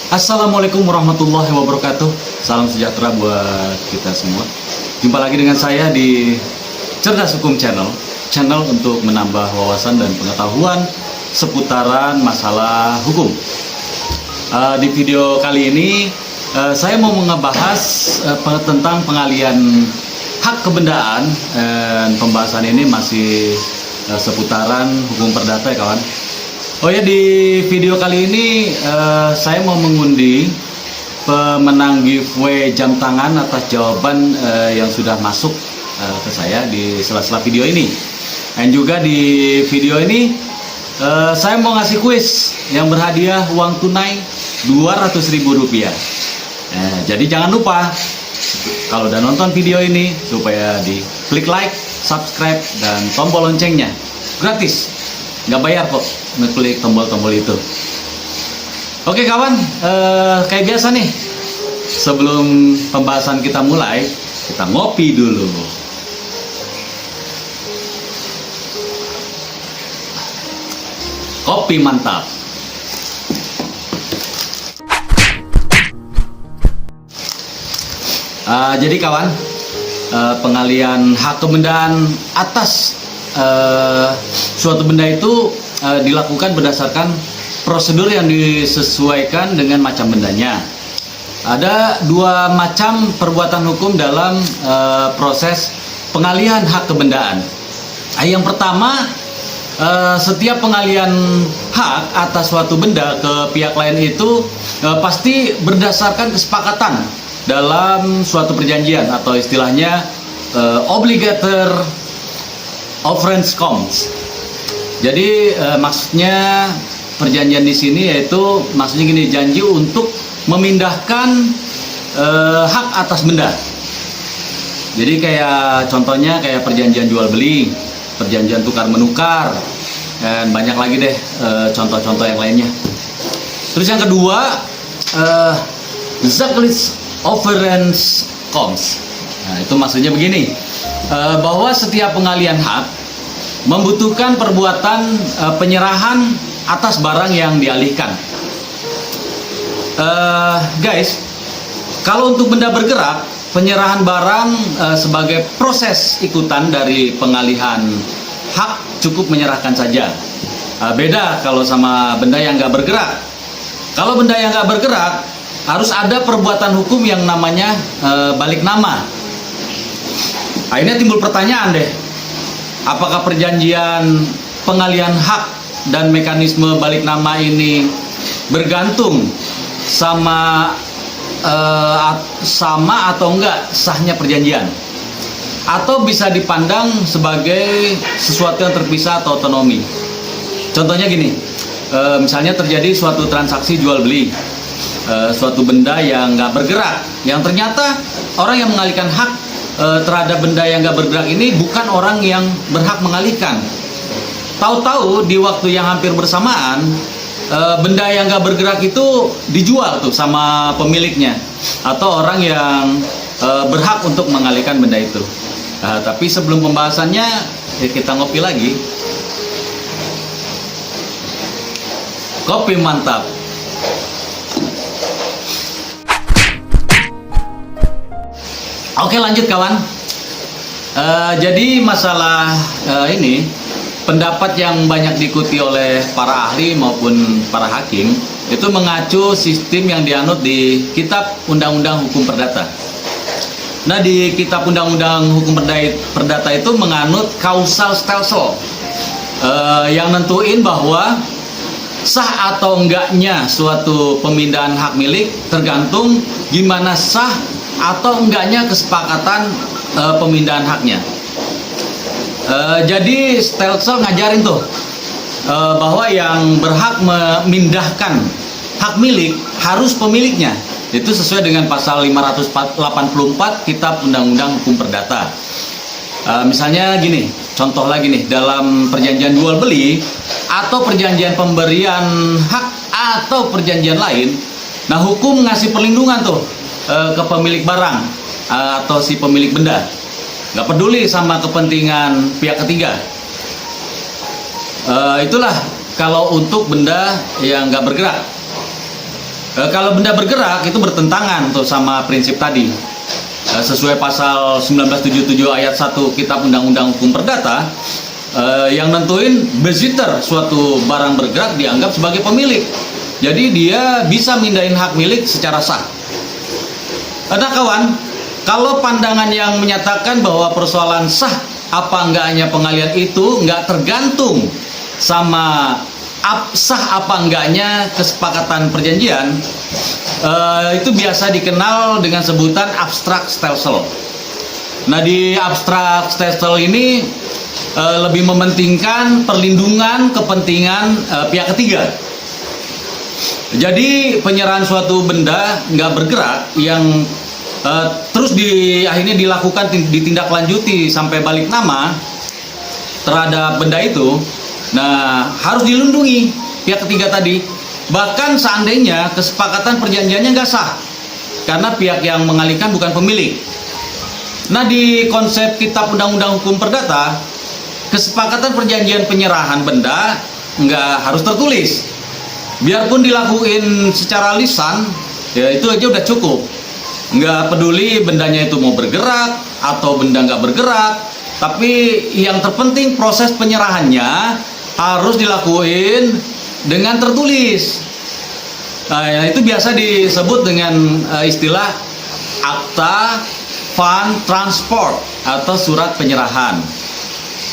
Assalamualaikum warahmatullahi wabarakatuh. Salam sejahtera buat kita semua. Jumpa lagi dengan saya di Cerdas Hukum Channel. Channel untuk menambah wawasan dan pengetahuan seputaran masalah hukum. Di video kali ini saya mau ngebahas tentang pengalian hak kebendaan. Pembahasan ini masih seputaran hukum perdata ya kawan. Oh ya, di video kali ini saya mau mengundi pemenang giveaway jam tangan atas jawaban yang sudah masuk ke saya di sela-sela video ini. Dan juga di video ini saya mau ngasih kuis yang berhadiah uang tunai Rp200.000. Jadi jangan lupa kalau udah nonton video ini supaya di klik like, subscribe, dan tombol loncengnya. Gratis. Nggak bayar kok ngeklik tombol-tombol itu. Oke kawan, kayak biasa nih, sebelum pembahasan kita mulai, kita ngopi dulu. Kopi mantap. Jadi kawan, pengalian hak kebendaan atas suatu benda itu dilakukan berdasarkan prosedur yang disesuaikan dengan macam bendanya. Ada dua macam perbuatan hukum dalam proses pengalihan hak kebendaan. Yang pertama, setiap pengalian hak atas suatu benda ke pihak lain itu pasti berdasarkan kesepakatan dalam suatu perjanjian, atau istilahnya obligator ofference comes. Jadi maksudnya perjanjian di sini yaitu maksudnya gini, janji untuk memindahkan hak atas benda. Jadi kayak contohnya kayak perjanjian jual beli, perjanjian tukar menukar, dan banyak lagi deh contoh-contoh yang lainnya. Terus yang kedua, zaklis ofference comes. Nah, itu maksudnya begini, bahwa setiap pengalian hak membutuhkan perbuatan penyerahan atas barang yang dialihkan. Guys, kalau untuk benda bergerak, penyerahan barang sebagai proses ikutan dari pengalihan hak cukup menyerahkan saja. Beda kalau sama benda yang nggak bergerak. Kalau benda yang nggak bergerak, harus ada perbuatan hukum yang namanya balik nama. Akhirnya timbul pertanyaan deh, apakah perjanjian pengalihan hak dan mekanisme balik nama ini bergantung sama atau enggak sahnya perjanjian, atau bisa dipandang sebagai sesuatu yang terpisah atau otonomi? Contohnya gini, misalnya terjadi suatu transaksi jual beli suatu benda yang nggak bergerak, yang ternyata orang yang mengalihkan hak terhadap benda yang nggak bergerak ini bukan orang yang berhak mengalihkan. Tahu-tahu di waktu yang hampir bersamaan, benda yang nggak bergerak itu dijual tuh sama pemiliknya atau orang yang berhak untuk mengalihkan benda itu. Tapi sebelum pembahasannya, kita ngopi lagi. Kopi mantap. Oke, lanjut kawan. Jadi masalah ini, pendapat yang banyak diikuti oleh para ahli maupun para hakim itu mengacu sistem yang dianut di Kitab Undang-Undang Hukum Perdata. Nah, di Kitab Undang-Undang Hukum Perdata itu menganut causal stelsel yang nentuin bahwa sah atau enggaknya suatu pemindahan hak milik tergantung gimana sah atau enggaknya kesepakatan pemindahan haknya. Jadi stelsel ngajarin tuh bahwa yang berhak memindahkan hak milik harus pemiliknya. Itu sesuai dengan pasal 584 Kitab Undang-Undang Hukum Perdata. Misalnya gini, contoh lagi nih, dalam perjanjian jual beli atau perjanjian pemberian hak atau perjanjian lain, nah hukum ngasih perlindungan tuh ke pemilik barang atau si pemilik benda, nggak peduli sama kepentingan pihak ketiga. Itulah kalau untuk benda yang nggak bergerak. Kalau benda bergerak itu bertentangan tuh sama prinsip tadi. Sesuai pasal 1977 ayat 1 Kitab Undang-Undang Hukum Perdata, yang nentuin beziter suatu barang bergerak dianggap sebagai pemilik. Jadi dia bisa mindahin hak milik secara sah. Nah kawan, kalau pandangan yang menyatakan bahwa persoalan sah apa enggaknya pengalihan itu nggak tergantung sama sah apa enggaknya kesepakatan perjanjian, itu biasa dikenal dengan sebutan abstrak stelsel. Nah di abstrak stelsel ini lebih mementingkan perlindungan kepentingan pihak ketiga. Jadi penyerahan suatu benda nggak bergerak yang terus akhirnya dilakukan ditindaklanjuti sampai balik nama terhadap benda itu, nah harus dilindungi pihak ketiga tadi. Bahkan seandainya kesepakatan perjanjiannya nggak sah karena pihak yang mengalihkan bukan pemilik. Nah di konsep Kitab Undang-Undang Hukum Perdata, kesepakatan perjanjian penyerahan benda nggak harus tertulis. Biarpun dilakuin secara lisan, ya itu aja udah cukup. Nggak peduli bendanya itu mau bergerak atau benda nggak bergerak, tapi yang terpenting proses penyerahannya harus dilakuin dengan tertulis. Nah, itu biasa disebut dengan istilah akta van transport atau surat penyerahan.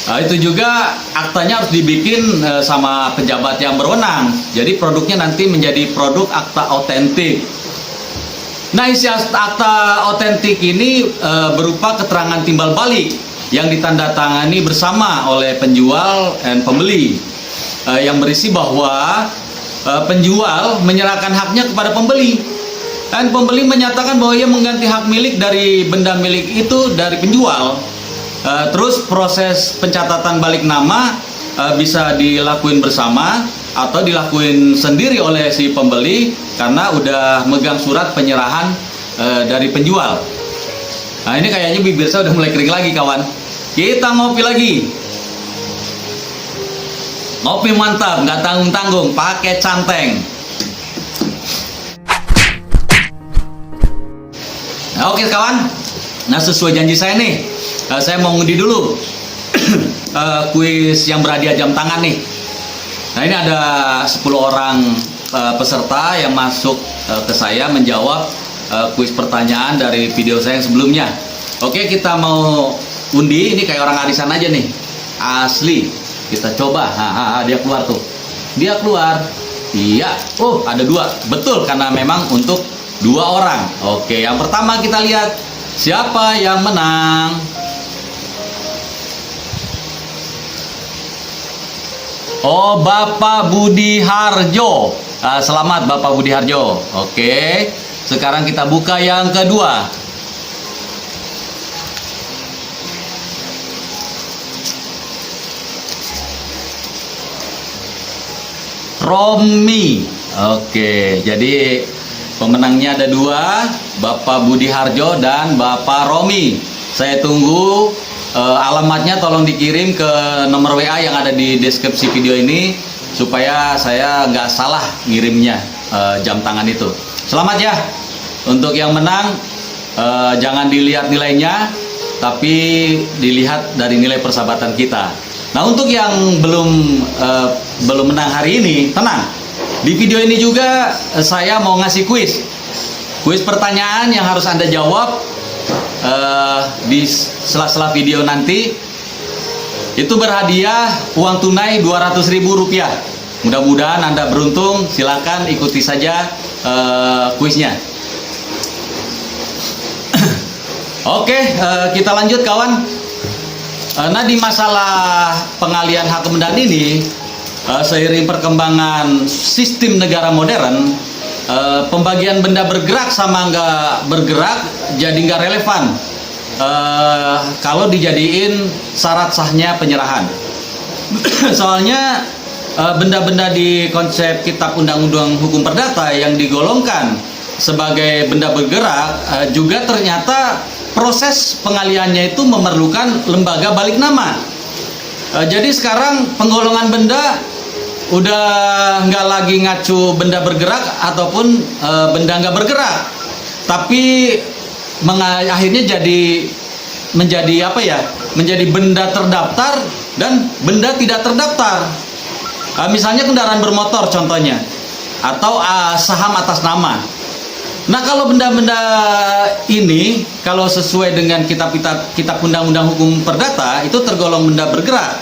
Nah, itu juga aktanya harus dibikin sama pejabat yang berwenang. Jadi produknya nanti menjadi produk akta otentik. Nah, isi akta otentik ini berupa keterangan timbal balik yang ditandatangani bersama oleh penjual dan pembeli, yang berisi bahwa penjual menyerahkan haknya kepada pembeli dan pembeli menyatakan bahwa ia mengganti hak milik dari benda milik itu dari penjual. Terus proses pencatatan balik nama bisa dilakuin bersama atau dilakuin sendiri oleh si pembeli karena udah megang surat penyerahan dari penjual. Nah ini kayaknya bibir saya udah mulai kering lagi kawan. Kita ngopi lagi. Ngopi mantap, nggak tanggung-tanggung, pakai canteng. Nah, oke kawan. Nah sesuai janji saya nih, saya mau ngundi dulu kuis yang berhadiah jam tangan nih. Nah ini ada 10 orang peserta yang masuk ke saya menjawab kuis pertanyaan dari video saya yang sebelumnya. Oke, kita mau undi, ini kayak orang arisan aja nih, asli. Kita coba, dia keluar tuh, dia keluar, iya, oh ada 2, betul karena memang untuk 2 orang. Oke, yang pertama kita lihat siapa yang menang. Oh, Bapak Budi Harjo. Selamat Bapak Budi Harjo. Oke, sekarang kita buka yang kedua. Romi. Oke, jadi pemenangnya ada 2, Bapak Budi Harjo dan Bapak Romi. Saya tunggu alamatnya, tolong dikirim ke nomor WA yang ada di deskripsi video ini supaya saya nggak salah ngirimnya jam tangan itu. Selamat ya untuk yang menang. Jangan dilihat nilainya, tapi dilihat dari nilai persahabatan kita. Nah untuk yang belum menang hari ini, tenang. Di video ini juga saya mau ngasih kuis pertanyaan yang harus Anda jawab di sela-sela video nanti. Itu berhadiah uang tunai Rp200.000. Mudah-mudahan Anda beruntung. Silakan ikuti saja kuisnya. Oke, kita lanjut kawan. Nah di masalah pengalihan hak kemendan ini, seiring perkembangan sistem negara modern, pembagian benda bergerak sama nggak bergerak jadi nggak relevan kalau dijadiin syarat sahnya penyerahan. Soalnya benda-benda di konsep Kitab Undang-Undang Hukum Perdata yang digolongkan sebagai benda bergerak juga ternyata proses pengalihannya itu memerlukan lembaga balik nama. Jadi sekarang penggolongan benda udah nggak lagi ngacu benda bergerak ataupun benda nggak bergerak, tapi akhirnya menjadi apa ya? Menjadi benda terdaftar dan benda tidak terdaftar. Misalnya kendaraan bermotor contohnya, atau saham atas nama. Nah, kalau benda-benda ini kalau sesuai dengan kitab Undang-Undang Hukum Perdata itu tergolong benda bergerak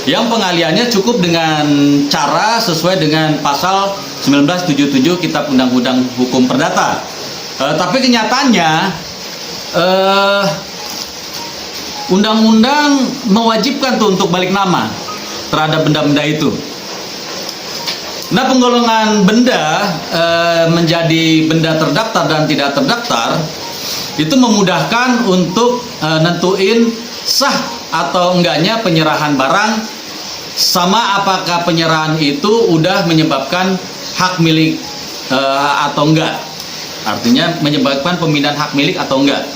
yang pengaliannya cukup dengan cara sesuai dengan pasal 1977 Kitab Undang-Undang Hukum Perdata. Tapi kenyataannya undang-undang mewajibkan tuh untuk balik nama terhadap benda-benda itu. Nah, penggolongan benda menjadi benda terdaftar dan tidak terdaftar itu memudahkan untuk nentuin sah atau enggaknya penyerahan barang, sama apakah penyerahan itu udah menyebabkan hak milik atau enggak. Artinya menyebabkan pemindahan hak milik atau enggak.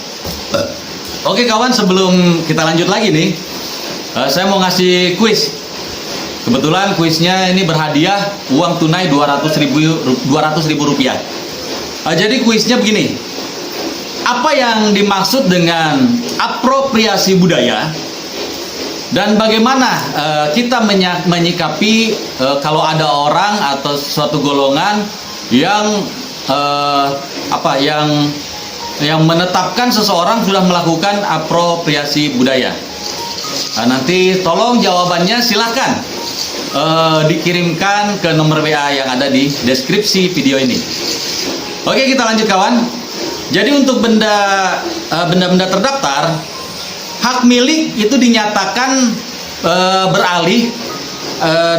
Oke kawan, sebelum kita lanjut lagi nih, saya mau ngasih kuis. Kebetulan kuisnya ini berhadiah uang tunai 200.000 rupiah. Jadi kuisnya begini. Apa yang dimaksud dengan apropriasi budaya dan bagaimana kita menyikapi kalau ada orang atau suatu golongan yang yang menetapkan seseorang sudah melakukan apropriasi budaya. Nanti tolong jawabannya silahkan dikirimkan ke nomor WA yang ada di deskripsi video ini. Oke, kita lanjut kawan. Jadi untuk benda-benda terdaftar, hak milik itu dinyatakan beralih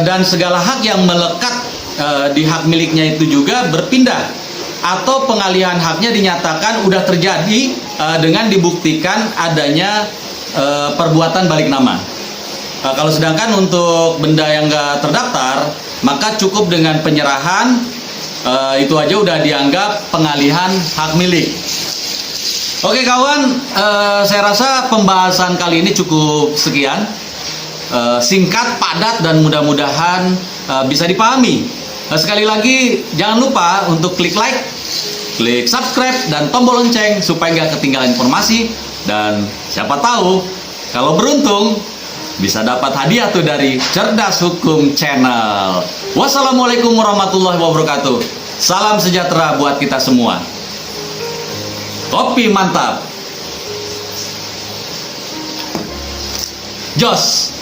dan segala hak yang melekat di hak miliknya itu juga berpindah, atau pengalihan haknya dinyatakan udah terjadi dengan dibuktikan adanya perbuatan balik nama. Kalau sedangkan untuk benda yang nggak terdaftar, maka cukup dengan penyerahan, itu aja udah dianggap pengalihan hak milik. Oke kawan, saya rasa pembahasan kali ini cukup sekian, singkat, padat, dan mudah-mudahan bisa dipahami. Sekali lagi jangan lupa untuk klik like, klik subscribe, dan tombol lonceng supaya nggak ketinggalan informasi. Dan siapa tahu kalau beruntung bisa dapat hadiah tuh dari Cerdas Hukum Channel. Wassalamualaikum warahmatullahi wabarakatuh. Salam sejahtera buat kita semua. Kopi mantap. Jos.